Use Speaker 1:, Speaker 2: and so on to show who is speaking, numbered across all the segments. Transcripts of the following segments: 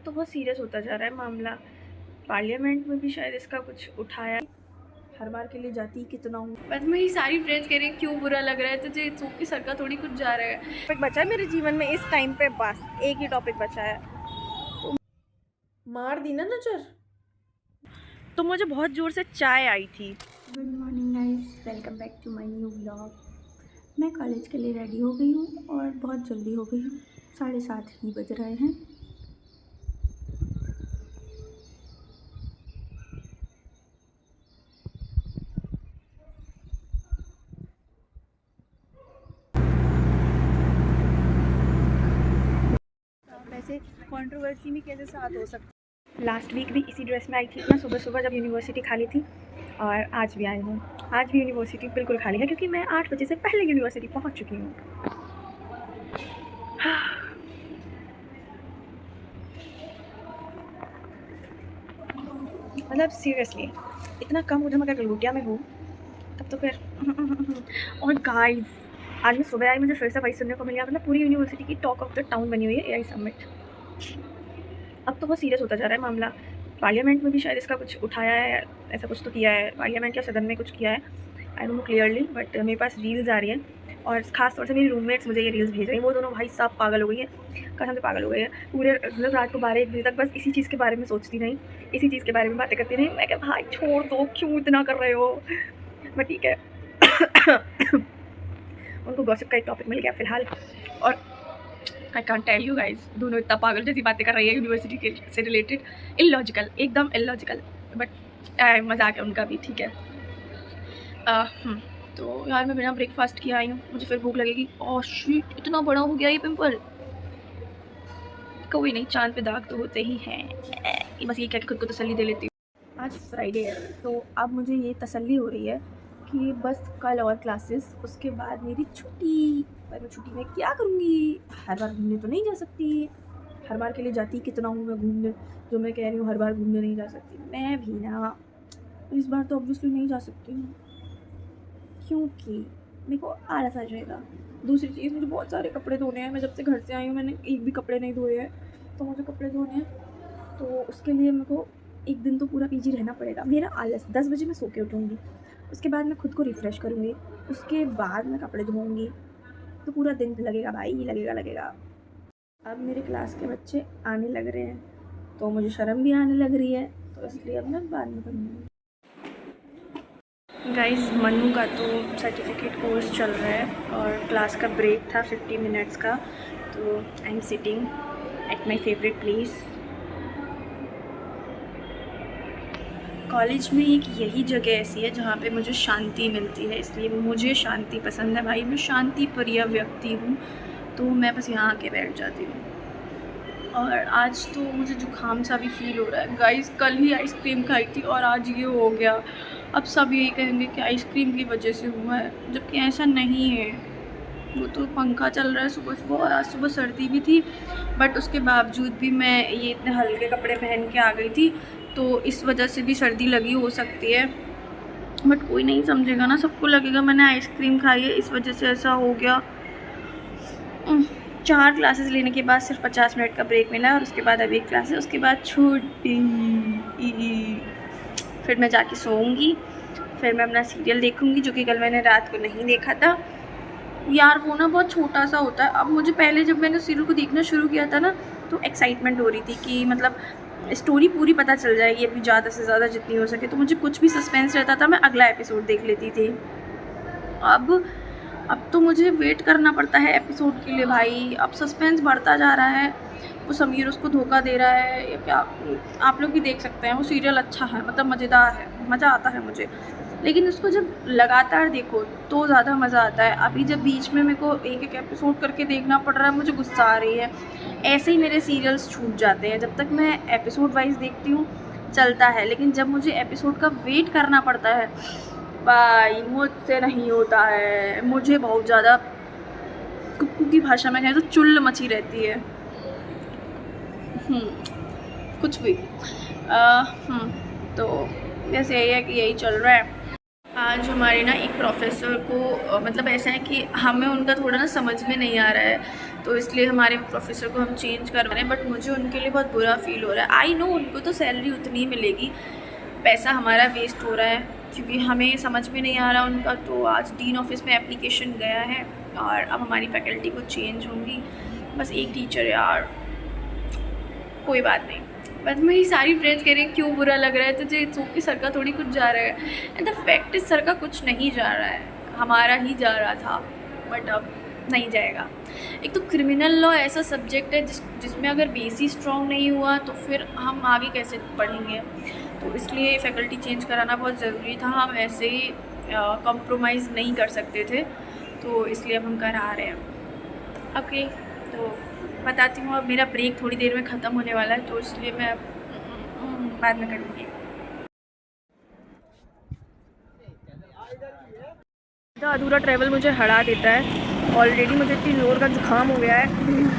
Speaker 1: तो बहुत सीरियस होता जा रहा है मामला। पार्लियामेंट में भी शायद इसका कुछ उठाया। हर बार के लिए जाती कितना हूँ, बस मेरी सारी फ्रेंड्स कह रही हैं क्यों बुरा लग रहा है तुझे, सो की सर का थोड़ी कुछ जा रहा है। टॉपिक बचा है मेरे जीवन में इस टाइम पे, बस एक ही टॉपिक बचा है। तो मार दी ना नजर, तो मुझे बहुत जोर से चाय आई थी। Good morning guys, welcome back to my new vlog. मैं कॉलेज के लिए रेडी हो गई हूँ और बहुत जल्दी हो गई हूँ, 7:30 ही बज रहे हैं। वैसे कंट्रोवर्सी में कैसे साथ हो सकता है। लास्ट वीक भी इसी ड्रेस में आई थी मैं सुबह सुबह जब यूनिवर्सिटी खाली थी, और आज भी आई हूँ। आज भी यूनिवर्सिटी बिल्कुल खाली है क्योंकि मैं 8 बजे से पहले यूनिवर्सिटी पहुँच चुकी हूँ। मतलब सीरियसली इतना कम उधर मगर गलगोटिया में हूँ तब तो फिर और गाइस आज मैं सुबह आई, मुझे फिर से वही सुनने को मिल गया। मतलब पूरी यूनिवर्सिटी की टॉक ऑफ द टाउन बनी हुई है एआई समिट। अब तो बहुत सीरियस होता जा रहा है मामला। पार्लियामेंट में भी शायद इसका कुछ उठाया है, ऐसा कुछ तो किया है पार्लियामेंट या सदन में कुछ किया है, I don't know clearly, but मेरे पास रील्स आ रही है और ख़ास तौर से मेरी रूममेट्स मुझे ये रील्स भेज रही हैं। वो दोनों भाई साहब पागल हो गई है, कसम से पागल हो गई है। पूरे मतलब रात को 12-1 बजे तक बस इसी चीज़ के बारे में सोचती रही, इसी चीज़ के बारे में बातें करती रही। मैं क्या भाई छोड़ दो, क्यों इतना कर रहे हो, बट ठीक है। उनको गॉसिप का एक टॉपिक मिल गया फ़िलहाल, और I can't tell you guys, दोनों इतना पागल जैसी बातें कर रही है यूनिवर्सिटी के से रिलेटेड, इलॉजिकल, एकदम इलॉजिकल, बट मजाक है उनका भी, ठीक है। तो यार मैं बिना ब्रेकफास्ट किया आई हूँ, मुझे फिर भूख लगेगी। ओह शिट, इतना बड़ा हो गया ये पिंपल। कोई नहीं, चांद पे दाग तो होते ही हैं, बस ये क्या खुद को तसल्ली दे लेती हूँ। आज फ्राइडे है तो अब मुझे ये तसल्ली हो रही है कि बस कल और क्लासेस, उसके बाद मेरी छुट्टी। पर मैं छुट्टी में क्या करूँगी, हर बार घूमने तो नहीं जा सकती। हर बार के लिए जाती कितना हूँ मैं घूमने, जो मैं कह रही हूँ हर बार घूमने नहीं जा सकती मैं भी ना, इस बार तो ऑब्वियसली नहीं जा सकती हूँ क्योंकि मेरे को आलस आ जाएगा। दूसरी चीज़, मुझे बहुत सारे कपड़े धोने हैं। मैं जब से घर से आई हूँ मैंने एक भी कपड़े नहीं धोए हैं, तो मुझे कपड़े धोने हैं, तो उसके लिए मेरे को एक दिन तो पूरा पीजी रहना पड़ेगा। मेरा आलस, 10 बजे मैं सो के उठूँगी, उसके बाद मैं खुद को रिफ़्रेश करूँगी, उसके बाद मैं कपड़े धोऊँगी, तो पूरा दिन लगेगा भाई, लगेगा। अब मेरे क्लास के बच्चे आने लग रहे हैं तो मुझे शर्म भी आने लग रही है, तो इसलिए अब मैं बाद में करूँगी। गाइस मनु का तो सर्टिफिकेट कोर्स चल रहा है और क्लास का ब्रेक था 50 मिनट्स का, तो I am sitting at my favourite place. College में एक यही जगह ऐसी है जहाँ पे मुझे शांति मिलती है, इसलिए मुझे शांति पसंद है भाई, मैं शांति प्रिय व्यक्ति हूँ, तो मैं बस यहाँ आके बैठ जाती हूँ। और आज तो मुझे जुकाम सा भी फील हो रहा है गाइस, कल ही आइसक्रीम खाई थी और आज ये हो गया। अब सब यही कहेंगे कि आइसक्रीम की वजह से हुआ है, जबकि ऐसा नहीं है। वो तो पंखा चल रहा है सुबह सुबह, और आज सुबह सर्दी भी थी, बट उसके बावजूद भी मैं ये इतने हल्के कपड़े पहन के आ गई थी, तो इस वजह से भी सर्दी लगी हो सकती है। बट कोई नहीं समझेगा ना, सबको लगेगा मैंने आइसक्रीम खाई है इस वजह से ऐसा हो गया। 4 क्लासेस लेने के बाद सिर्फ 50 मिनट का ब्रेक मिला, और उसके बाद अभी एक क्लास है, उसके बाद छुट्टी। फिर मैं जाके सोऊंगी, फिर मैं अपना सीरियल देखूंगी जो कि कल मैंने रात को नहीं देखा था। यार वो ना बहुत छोटा सा होता है। अब मुझे पहले जब मैंने सीरियल को देखना शुरू किया था ना, तो एक्साइटमेंट हो रही थी कि मतलब स्टोरी पूरी पता चल जाएगी अभी ज़्यादा से ज़्यादा जितनी हो सके, तो मुझे कुछ भी सस्पेंस रहता था, मैं अगला एपिसोड देख लेती थी। अब तो मुझे वेट करना पड़ता है एपिसोड के लिए भाई। अब सस्पेंस बढ़ता जा रहा है, वो समीर उसको धोखा दे रहा है या क्या, आप लोग भी देख सकते हैं। वो सीरियल अच्छा है, मतलब मज़ेदार है, मज़ा आता है मुझे, लेकिन उसको जब लगातार देखो तो ज़्यादा मज़ा आता है। अभी जब बीच में मेरे को एक एपिसोड करके देखना पड़ रहा है, मुझे गुस्सा आ रही है। ऐसे ही मेरे सीरियल्स छूट जाते हैं, जब तक मैं एपिसोड वाइज देखती हूँ चलता है, लेकिन जब मुझे एपिसोड का वेट करना पड़ता है भाई, मुझसे नहीं होता है। मुझे बहुत ज़्यादा, कुक्कू की भाषा में कहें तो चुल्ल मची रहती है। कुछ भी तो वैसे यही है कि यही चल रहा है। आज हमारे ना एक प्रोफेसर को मतलब ऐसा है कि हमें उनका थोड़ा ना समझ में नहीं आ रहा है, तो इसलिए हमारे प्रोफेसर को हम चेंज कर रहे हैं। बट मुझे उनके लिए बहुत बुरा फील हो रहा है। आई नो उनको तो सैलरी उतनी ही मिलेगी, पैसा हमारा वेस्ट हो रहा है क्योंकि हमें समझ में नहीं आ रहा उनका। तो आज डीन ऑफिस में एप्लीकेशन गया है और अब हमारी फैकल्टी को चेंज होंगी। बस एक टीचर यार, कोई बात नहीं। बट मेरी सारी फ्रेंड्स कह रही हैं क्यों बुरा लग रहा है तुझे, कि सर का थोड़ी कुछ जा रहा है। And the fact is sir का कुछ नहीं जा रहा है, हमारा ही जा रहा था, बट अब नहीं जाएगा। एक तो क्रिमिनल लॉ ऐसा सब्जेक्ट है जिसमें अगर बेसिस स्ट्रॉन्ग नहीं हुआ तो फिर हम आगे कैसे पढ़ेंगे। तो इसलिए फैकल्टी चेंज कराना बहुत ज़रूरी था। हम ऐसे ही कॉम्प्रोमाइज़ नहीं कर सकते थे, तो इसलिए अब हम करा रहे हैं। ओके, तो बताती हूँ। अब मेरा ब्रेक थोड़ी देर में ख़त्म होने वाला है, तो इसलिए मैं अब बाद में करूँगी। अधूरा ट्रैवल मुझे हरा देता है। ऑलरेडी मुझे इतनी ज़ोर का जुकाम हो गया है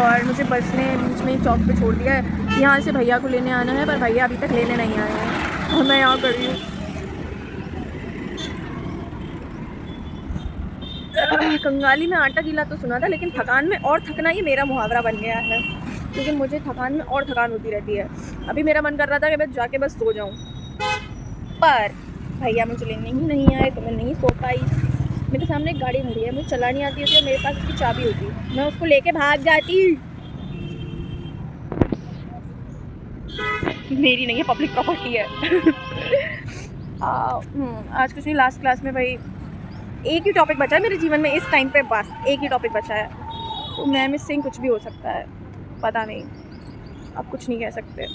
Speaker 1: और मुझे बस ने बीच में चौक पे छोड़ दिया है। यहाँ से भैया को लेने आना है, पर भैया अभी तक लेने नहीं आए हैं और मैं यहाँ कर रही हूँ। कंगाली में आटा गीला तो सुना था, लेकिन थकान में और थकना ये मेरा मुहावरा बन गया है, क्योंकि मुझे थकान में और थकान होती रहती है। अभी मेरा मन कर रहा था कि मैं जाके बस सो जाऊँ, पर भैया मुझे लेने ही नहीं आए तो मैं नहीं सो पाई। मेरे सामने एक गाड़ी खड़ी है, मुझे चलानी आती होती है, मेरे पास उसकी चाबी होती, मैं उसको लेके भाग जाती। मेरी नहीं है, पब्लिक प्रॉपर्टी है। आज कुछ नहीं, लास्ट क्लास में भाई एक ही टॉपिक बचा है मेरे जीवन में इस टाइम पे, बस एक ही टॉपिक बचा है। तो मैं मिसिंग कुछ भी हो सकता है, पता नहीं, अब कुछ नहीं कह सकते।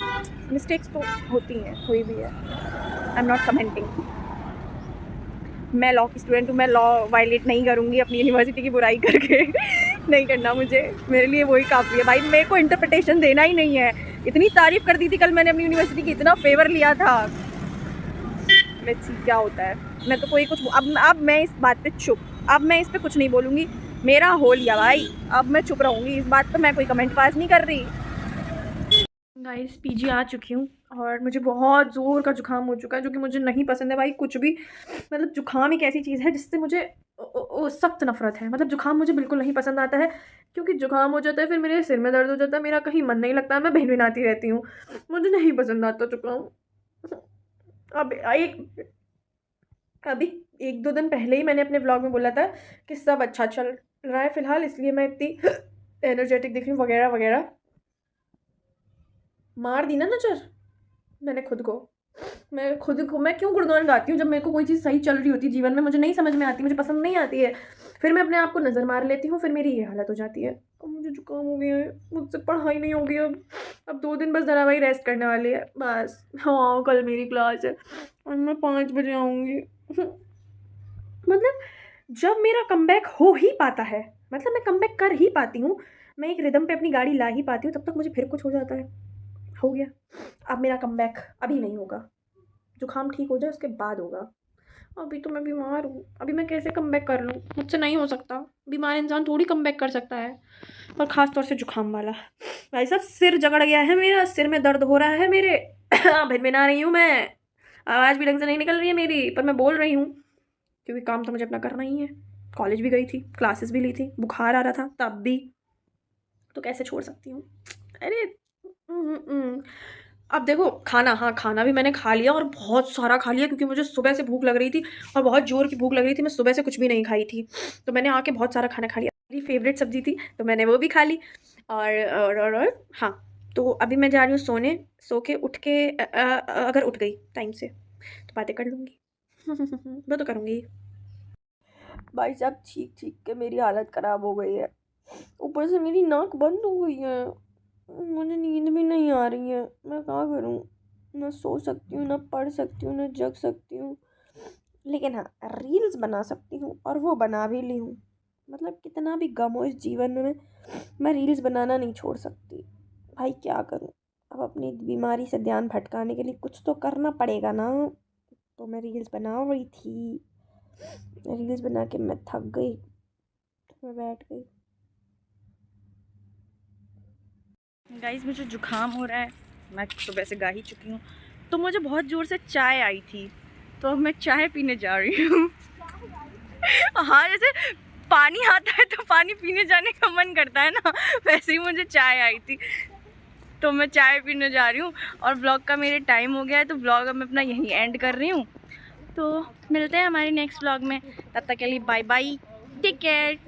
Speaker 1: मिस्टेक्स तो होती हैं, हुई भी है। I am not commenting. मैं लॉ की स्टूडेंट हूँ, मैं लॉ वायलेट नहीं करूँगी अपनी यूनिवर्सिटी की बुराई करके। नहीं करना मुझे, मेरे लिए वही काफ़ी है भाई। मेरे को इंटरप्रिटेशन देना ही नहीं है। इतनी तारीफ़ कर दी थी कल मैंने अपनी यूनिवर्सिटी की, इतना फेवर लिया था। लेट्स सी क्या होता है। मैं तो कोई कुछ अब मैं इस बात पे चुप, अब मैं इस पे कुछ नहीं बोलूँगी। मेरा हो लिया भाई, अब मैं चुप रहूँगी इस बात पे, मैं कोई कमेंट पास नहीं कर रही। गाइस पीजी आ चुकी हूँ और मुझे बहुत ज़ोर का जुकाम हो चुका है, जो कि मुझे नहीं पसंद है भाई कुछ भी। मतलब जुकाम एक ऐसी चीज़ है जिससे मुझे सख्त नफरत है। मतलब जुकाम मुझे बिल्कुल नहीं पसंद आता है, क्योंकि जुकाम हो जाता है फिर मेरे सिर में दर्द हो जाता है, मेरा कहीं मन नहीं लगता, मैं भिनभिनाती रहती हूँ। मुझे नहीं पसंद आता जुकाम। अभी एक दो दिन पहले ही मैंने अपने ब्लॉग में बोला था कि सब अच्छा चल रहा है फ़िलहाल, इसलिए मैं इतनी एनर्जेटिक दिख रही हूँ वगैरह वगैरह। मार दी ना नज़र मैंने खुद को। मैं क्यों गुणगान गाती हूँ जब मेरे को कोई चीज़ सही चल रही होती है जीवन में, मुझे नहीं समझ में आती, मुझे पसंद नहीं आती है, फिर मैं अपने आप को नज़र मार लेती हूँ, फिर मेरी ये हालत हो जाती है। अब मुझे जुकाम हो गया है, मुझसे पढ़ाई नहीं होगी अब 2 दिन बस धारावाहिक रेस्ट करने वाली है बस। हाँ कल मेरी क्लास है और मैं 5 बजे आऊँगी। मतलब जब मेरा कमबैक हो ही पाता है, मतलब मैं कमबैक कर ही पाती हूँ, मैं एक रिदम पे अपनी गाड़ी ला ही पाती हूँ, तब तक मुझे फिर कुछ हो जाता है। हो गया, अब मेरा कमबैक अभी नहीं होगा, जुकाम ठीक हो जाए उसके बाद होगा। अभी तो मैं बीमार हूँ, अभी मैं कैसे कमबैक कर लूँ, मुझसे नहीं हो सकता। बीमार इंसान थोड़ी कमबैक कर सकता है, और ख़ास तौर से जुकाम वाला। भाई साहब सिर जकड़ गया है मेरा, सिर में दर्द हो रहा है मेरे। भिनभिना रही हूँ मैं, आवाज़ भी ढंग से नहीं निकल रही है मेरी, पर मैं बोल रही हूँ क्योंकि काम तो मुझे अपना करना ही है। कॉलेज भी गई थी, क्लासेस भी ली थी, बुखार आ रहा था तब भी, तो कैसे छोड़ सकती हूँ। अरे अब देखो खाना, हाँ खाना भी मैंने खा लिया और बहुत सारा खा लिया, क्योंकि मुझे सुबह से भूख लग रही थी और बहुत ज़ोर की भूख लग रही थी। मैं सुबह से कुछ भी नहीं खाई थी, तो मैंने आके बहुत सारा खाना खा लिया। मेरी फेवरेट सब्जी थी तो मैंने वो भी खा ली। और हाँ, तो अभी मैं जा रही हूँ सोने। सो के उठ के अगर उठ गई टाइम से तो बातें कर लूँगी। वो तो करूँगी। भाई साहब चीख चीख के मेरी हालत ख़राब हो गई है, ऊपर से मेरी नाक बंद हो गई है, मुझे नींद भी नहीं आ रही है। मैं क्या करूँ, ना सो सकती हूँ, ना पढ़ सकती हूँ, ना जग सकती हूँ, लेकिन हाँ रील्स बना सकती हूँ और वो बना भी ली हूँ। मतलब कितना भी गम हो इस जीवन में मैं रील्स बनाना नहीं छोड़ सकती। भाई क्या करूँ, अब अपनी बीमारी से ध्यान भटकाने के लिए कुछ तो करना पड़ेगा ना। तो मैं रील्स बना रही थी, रील्स बना के मैं थक गई तो मैं बैठ गई। गाइस मुझे जुकाम हो रहा है, मैं सुबह से गा ही चुकी हूँ, तो मुझे बहुत ज़ोर से चाय आई थी, तो अब मैं चाय पीने जा रही हूँ। हाँ, जैसे पानी आता है तो पानी पीने जाने का मन करता है ना, वैसे ही मुझे चाय आई थी तो मैं चाय पीने जा रही हूँ। और व्लॉग का मेरे टाइम हो गया है तो व्लॉग अब मैं अपना यहीं एंड कर रही हूँ। तो मिलते हैं हमारे नेक्स्ट व्लॉग में, तब तक के लिए बाय बाय, टेक केयर।